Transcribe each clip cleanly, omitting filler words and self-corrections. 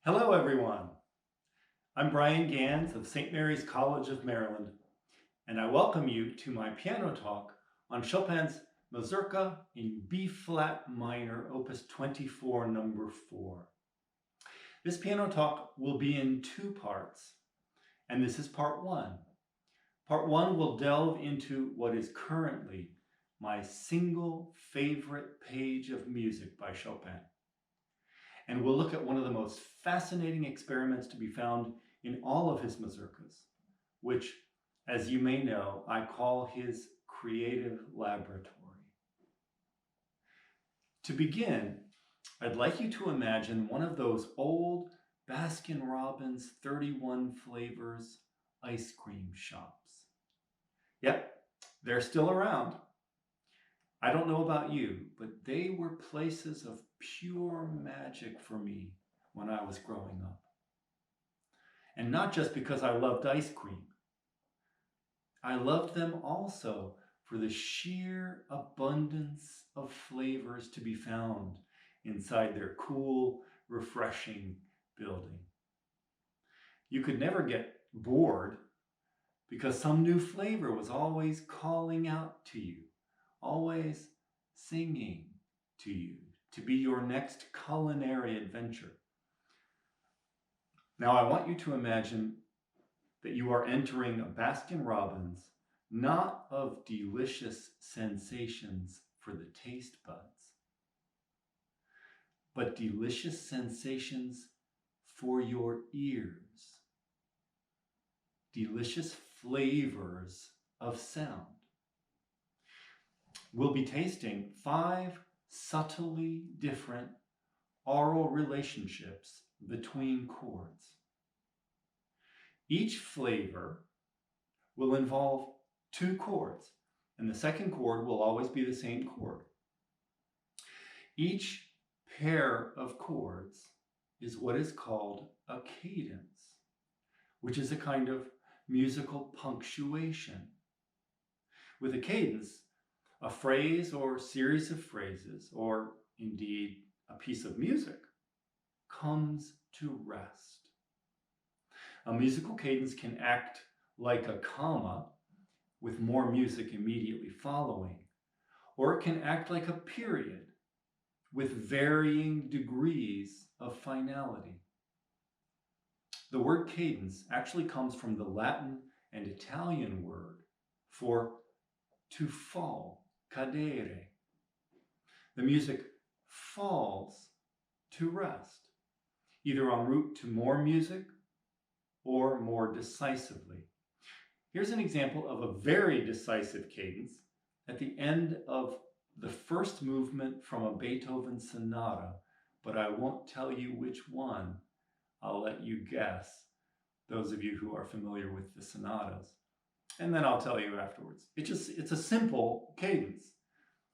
Hello, everyone. I'm Brian Ganz of St. Mary's College of Maryland, and I welcome you to my piano talk on Chopin's Mazurka in B-flat minor, Opus 24, number 4. This piano talk will be in two parts, and this is part one. Part one will delve into what is currently my single favorite page of music by Chopin. And we'll look at one of the most fascinating experiments to be found in all of his mazurkas, which, as you may know, I call his creative laboratory. To begin, I'd like you to imagine one of those old Baskin-Robbins 31 flavors ice cream shops. Yep, they're still around. I don't know about you, but they were places of pure magic for me when I was growing up. And not just because I loved ice cream. I loved them also for the sheer abundance of flavors to be found inside their cool, refreshing building. You could never get bored because some new flavor was always calling out to you, always singing to you, to be your next culinary adventure. Now, I want you to imagine that you are entering a Baskin-Robbins, not of delicious sensations for the taste buds, but delicious sensations for your ears, delicious flavors of sound. We'll be tasting 5 subtly different aural relationships between chords. Each flavor will involve 2 chords, and the second chord will always be the same chord. Each pair of chords is what is called a cadence, which is a kind of musical punctuation. With a cadence, a phrase or series of phrases, or indeed a piece of music, comes to rest. A musical cadence can act like a comma with more music immediately following, or it can act like a period with varying degrees of finality. The word cadence actually comes from the Latin and Italian word for to fall, cadere. The music falls to rest, either en route to more music or more decisively. Here's an example of a very decisive cadence at the end of the first movement from a Beethoven sonata, but I won't tell you which one. I'll let you guess, those of you who are familiar with the sonatas. And then I'll tell you afterwards. It's a simple cadence,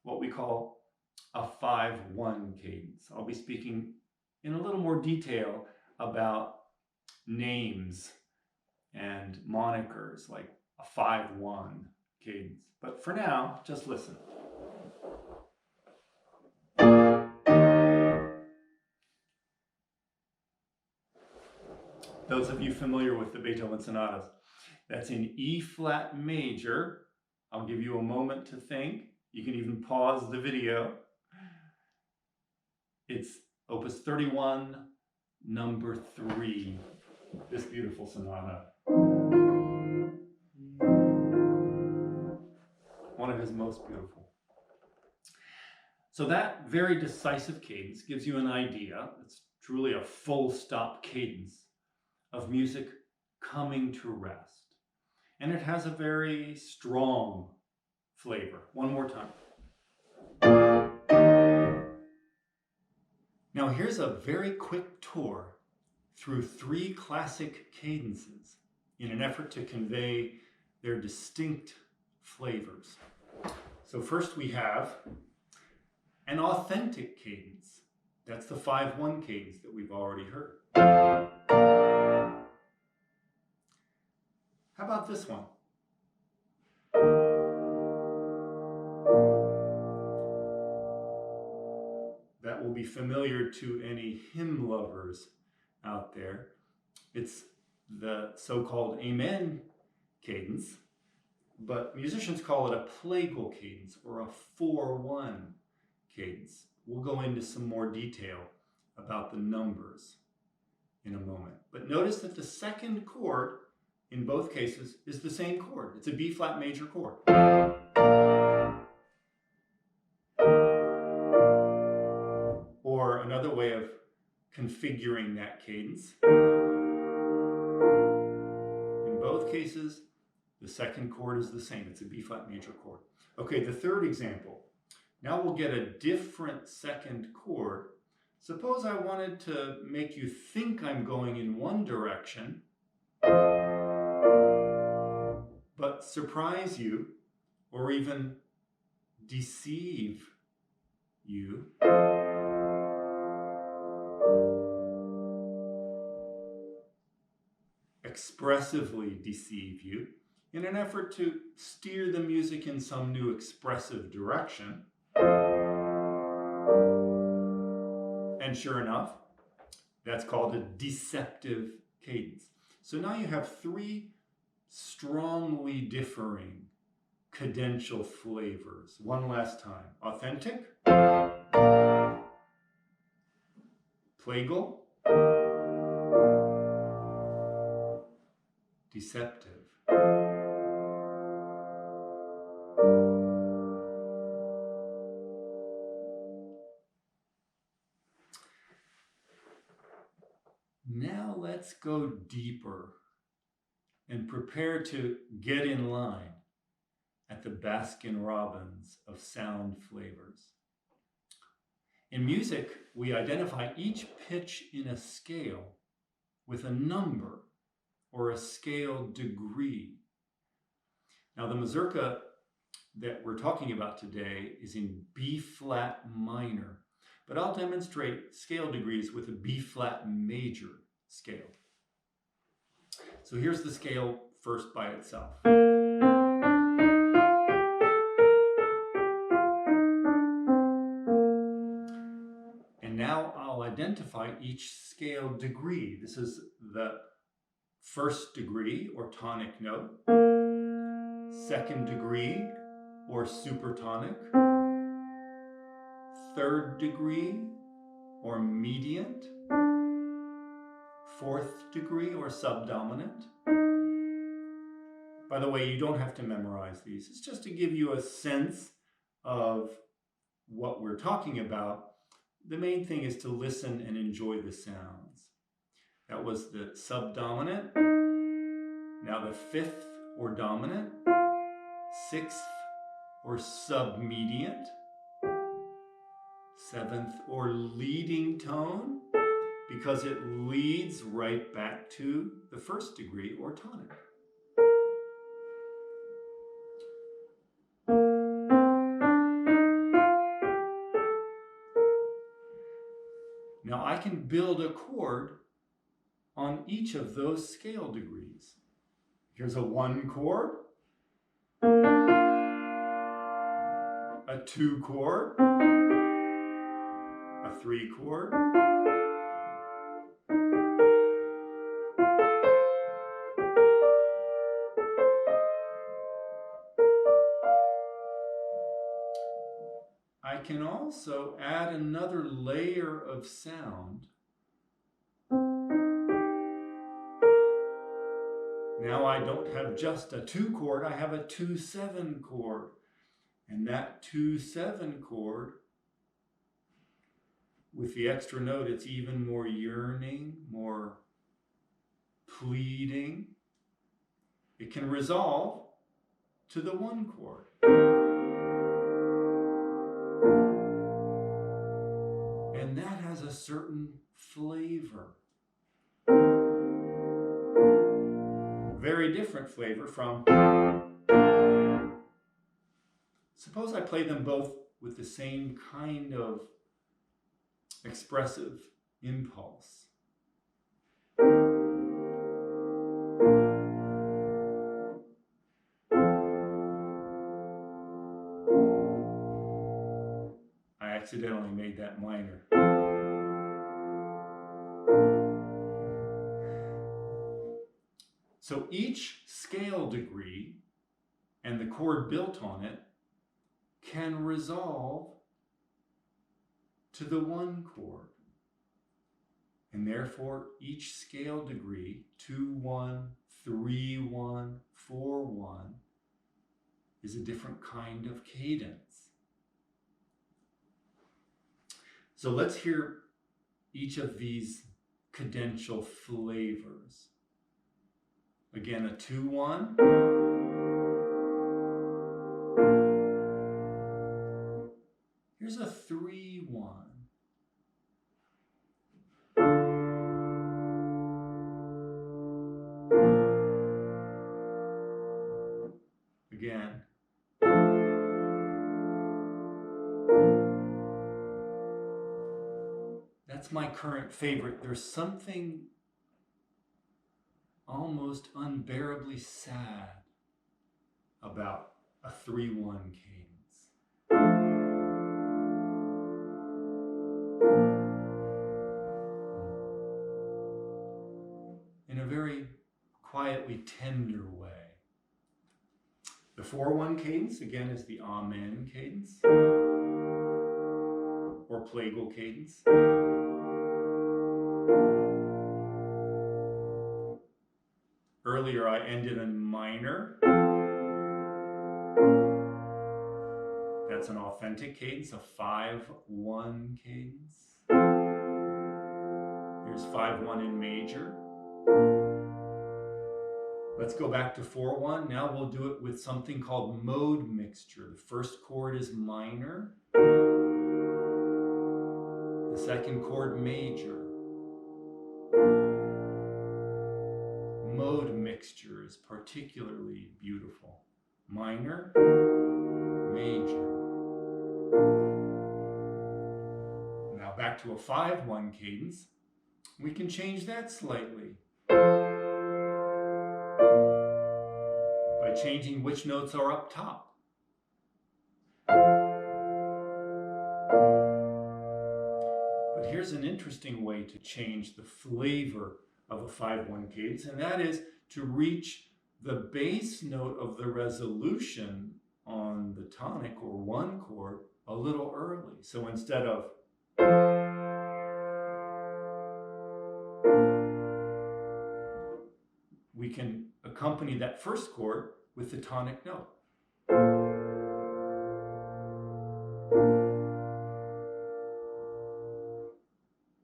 what we call a 5-1 cadence. I'll be speaking in a little more detail about names and monikers like a 5-1 cadence. But for now, just listen. Those of you familiar with the Beethoven sonatas, that's in E-flat major. I'll give you a moment to think. You can even pause the video. It's Opus 31, number 3, this beautiful sonata. One of his most beautiful. So that very decisive cadence gives you an idea. It's truly a full stop cadence of music coming to rest. And it has a very strong flavor. One more time. Now here's a very quick tour through 3 classic cadences in an effort to convey their distinct flavors. So first we have an authentic cadence. That's the 5-1 cadence that we've already heard. How about this one? That will be familiar to any hymn lovers out there. It's the so-called amen cadence, but musicians call it a plagal cadence or a 4/1 cadence. We'll go into some more detail about the numbers in a moment. But notice that the second chord in both cases is the same chord. It's a B flat major chord. Or another way of configuring that cadence. In both cases, the second chord is the same. It's a B flat major chord. Okay, the third example. Now we'll get a different second chord. Suppose I wanted to make you think I'm going in one direction, but surprise you or even deceive you. Expressively deceive you in an effort to steer the music in some new expressive direction. And sure enough, that's called a deceptive cadence. So now you have three strongly differing cadential flavors. One last time. Authentic, plagal, deceptive. Now let's go deeper and prepare to get in line at the Baskin-Robbins of sound flavors. In music, we identify each pitch in a scale with a number or a scale degree. Now the mazurka that we're talking about today is in B flat minor, but I'll demonstrate scale degrees with a B flat major scale. So here's the scale first by itself. And now I'll identify each scale degree. This is the first degree or tonic note, second degree or supertonic, third degree or mediant, fourth degree or subdominant. By the way, you don't have to memorize these. It's just to give you a sense of what we're talking about. The main thing is to listen and enjoy the sounds. That was the subdominant. Now the fifth or dominant, sixth or submediant, seventh or leading tone, because it leads right back to the first degree or tonic. Now I can build a chord on each of those scale degrees. Here's a 1 chord, a 2 chord, a 3 chord, I can also add another layer of sound. Now I don't have just a 2 chord, I have a 2/7 chord. And that 2/7 chord, with the extra note, it's even more yearning, more pleading. It can resolve to the 1 chord. And that has a certain flavor. Very different flavor from... Suppose I play them both with the same kind of expressive impulse. I accidentally made that minor. So each scale degree and the chord built on it can resolve to the one chord. And therefore, each scale degree, 2-1, 3-1, 4-1, is a different kind of cadence. So let's hear each of these cadential flavors. Again, a 2-1. Here's a 3-1. Again. That's my current favorite. There's something almost unbearably sad about a 3-1 cadence. In a very quietly tender way. The 4-1 cadence, again, is the amen cadence, or plagal cadence. Earlier I ended in minor. That's an authentic cadence, a 5-1 cadence. Here's 5-1 in major. Let's go back to 4-1. Now we'll do it with something called mode mixture. The first chord is minor. The second chord major. Mode mixture is particularly beautiful. Minor, major. Now back to a 5-1 cadence. We can change that slightly by changing which notes are up top. But here's an interesting way to change the flavor of a 5-1 cadence, and that is to reach the bass note of the resolution on the tonic or one chord a little early. So instead of we can accompany that first chord with the tonic note.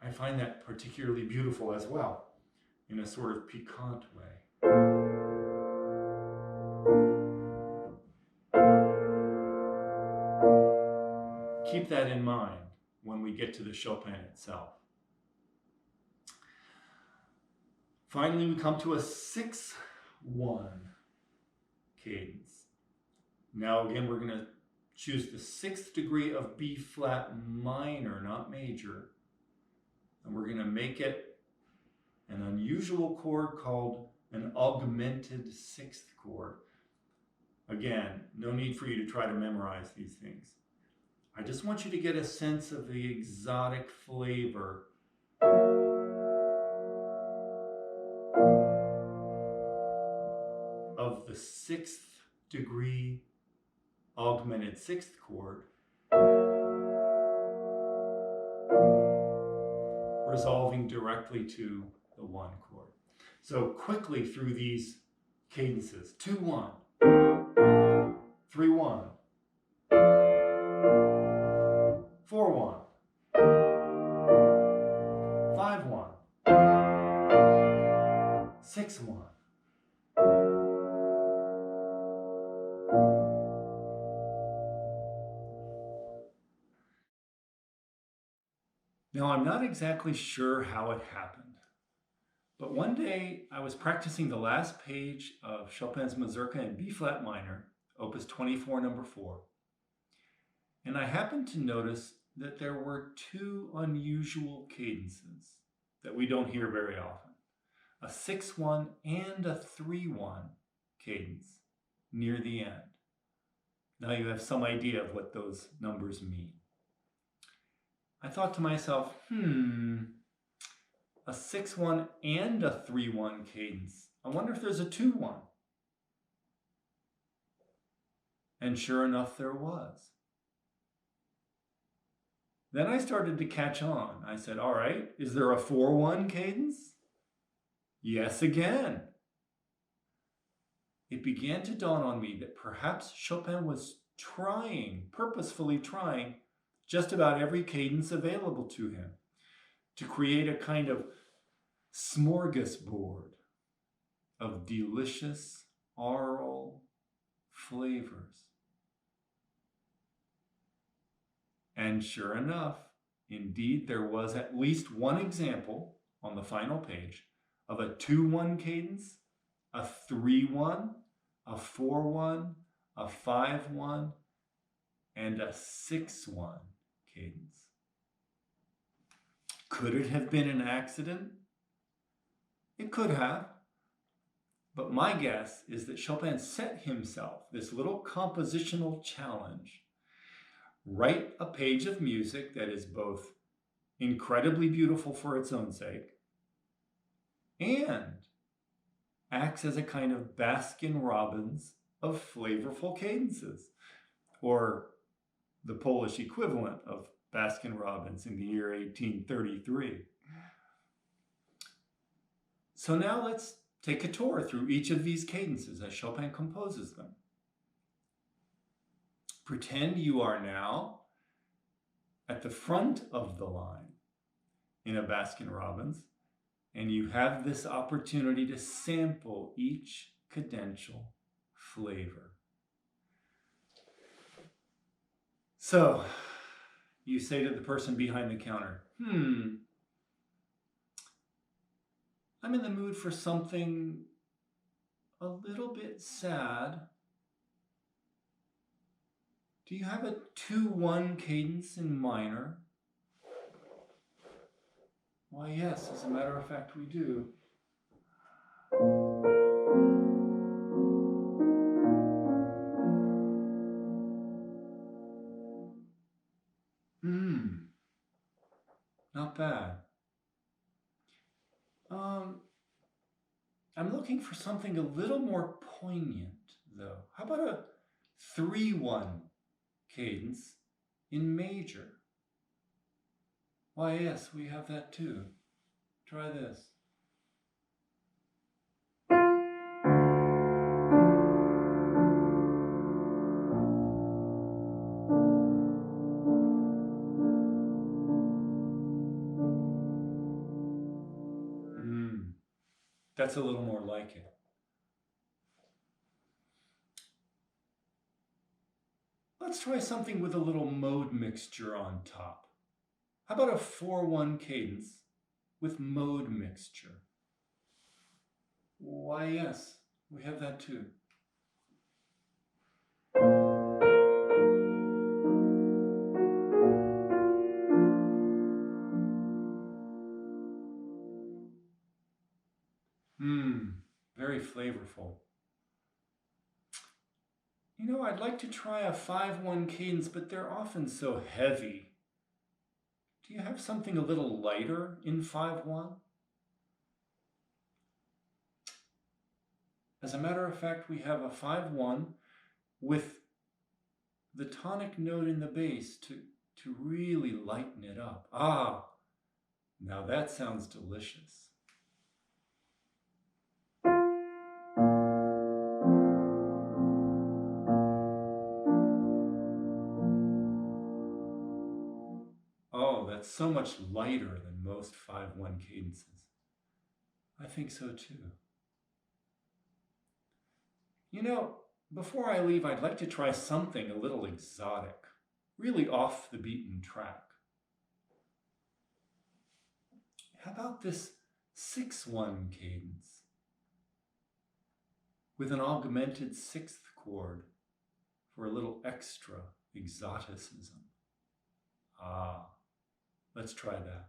I find that particularly beautiful as well, in a sort of piquant way. Keep that in mind when we get to the Chopin itself. Finally, we come to a 6-1 cadence. Now again, we're going to choose the 6th degree of B flat minor, not major. And we're going to make it an unusual chord called an augmented 6th chord. Again, no need for you to try to memorize these things. I just want you to get a sense of the exotic flavor of the 6th degree augmented 6th chord resolving directly to the 1 chord. So quickly through these cadences: 2-1, 3-1, 4-1, 5-1, 6-1. Now, I'm not exactly sure how it happened, but one day I was practicing the last page of Chopin's Mazurka in B flat minor, Opus 24, number 4, and I happened to notice that there were 2 unusual cadences that we don't hear very often: a 6-1 and a 3-1 cadence near the end. Now you have some idea of what those numbers mean. I thought to myself, a 6-1 and a 3-1 cadence I wonder if there's a 2-1. And sure enough, there was. Then I started to catch on. I said, all right, is there a 4-1 cadence? Yes, again. It began to dawn on me that perhaps Chopin was purposefully trying, just about every cadence available to him to create a kind of smorgasbord of delicious aural flavors. And sure enough, indeed, there was at least one example on the final page of a 2-1 cadence, a 3-1, a 4-1, a 5-1, and a 6-1 cadence. Could it have been an accident? It could have. But my guess is that Chopin set himself this little compositional challenge. Write a page of music that is both incredibly beautiful for its own sake and acts as a kind of Baskin-Robbins of flavorful cadences, or the Polish equivalent of Baskin-Robbins in the year 1833. So now let's take a tour through each of these cadences as Chopin composes them. Pretend you are now at the front of the line in a Baskin-Robbins, and you have this opportunity to sample each cadential flavor. So you say to the person behind the counter, I'm in the mood for something a little bit sad. Do you have a 2-1 cadence in minor? Why, yes, as a matter of fact, we do. Not bad. I'm looking for something a little more poignant, though. How about a 3-1 cadence in major? Why, yes, we have that too. Try this. That's a little more like it. Let's try something with a little mode mixture on top. How about a 4-1 cadence with mode mixture? Why, yes, we have that too. Very flavorful. You know, I'd like to try a 5-1 cadence, but they're often so heavy. Do you have something a little lighter in 5-1? As a matter of fact, we have a 5-1 with the tonic note in the bass to really lighten it up. Now that sounds delicious. Oh, that's so much lighter than most 5-1 cadences. I think so too. You know, before I leave, I'd like to try something a little exotic, really off the beaten track. How about this 6-1 cadence with an augmented 6th chord for a little extra exoticism? Let's try that.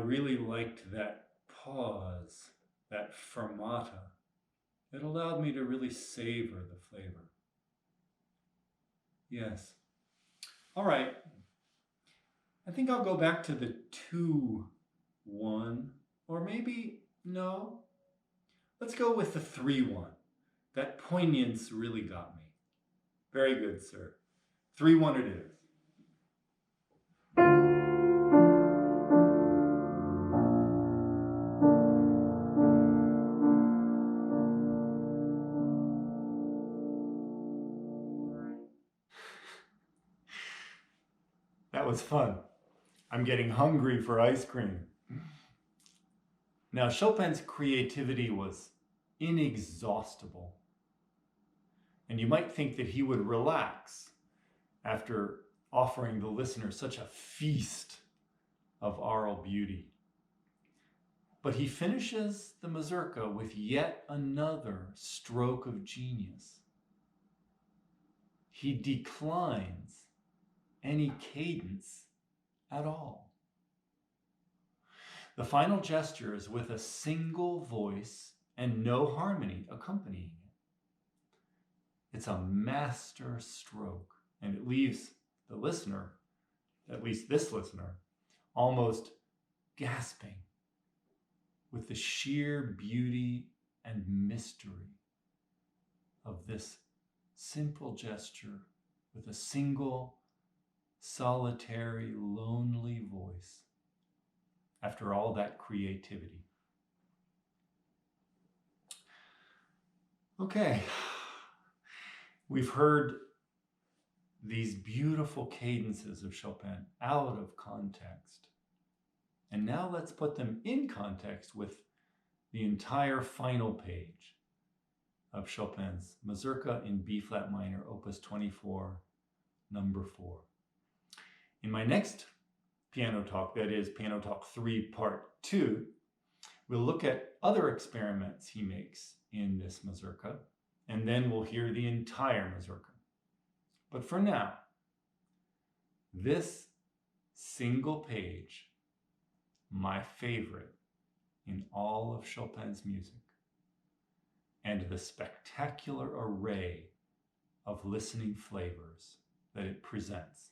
really liked that pause, that fermata. It allowed me to really savor the flavor. Yes. All right. I think I'll go back to the 2-1, or maybe, no. Let's go with the 3-1. That poignance really got me. Very good, sir. 3-1 it is. That was fun. I'm getting hungry for ice cream. Now, Chopin's creativity was inexhaustible. And you might think that he would relax after offering the listener such a feast of aural beauty. But he finishes the mazurka with yet another stroke of genius. He declines any cadence at all. The final gesture is with a single voice and no harmony accompanying it. It's a master stroke, and it leaves the listener, at least this listener, almost gasping with the sheer beauty and mystery of this simple gesture with a single, solitary, lonely voice after all that creativity. Okay, we've heard these beautiful cadences of Chopin out of context. And now let's put them in context with the entire final page of Chopin's Mazurka in B-flat minor, Opus 24, number 4. In my next piano talk, that is Piano Talk 3, Part 2, we'll look at other experiments he makes in this Mazurka, and then we'll hear the entire Mazurka. But for now, this single page, my favorite in all of Chopin's music, and the spectacular array of listening flavors that it presents.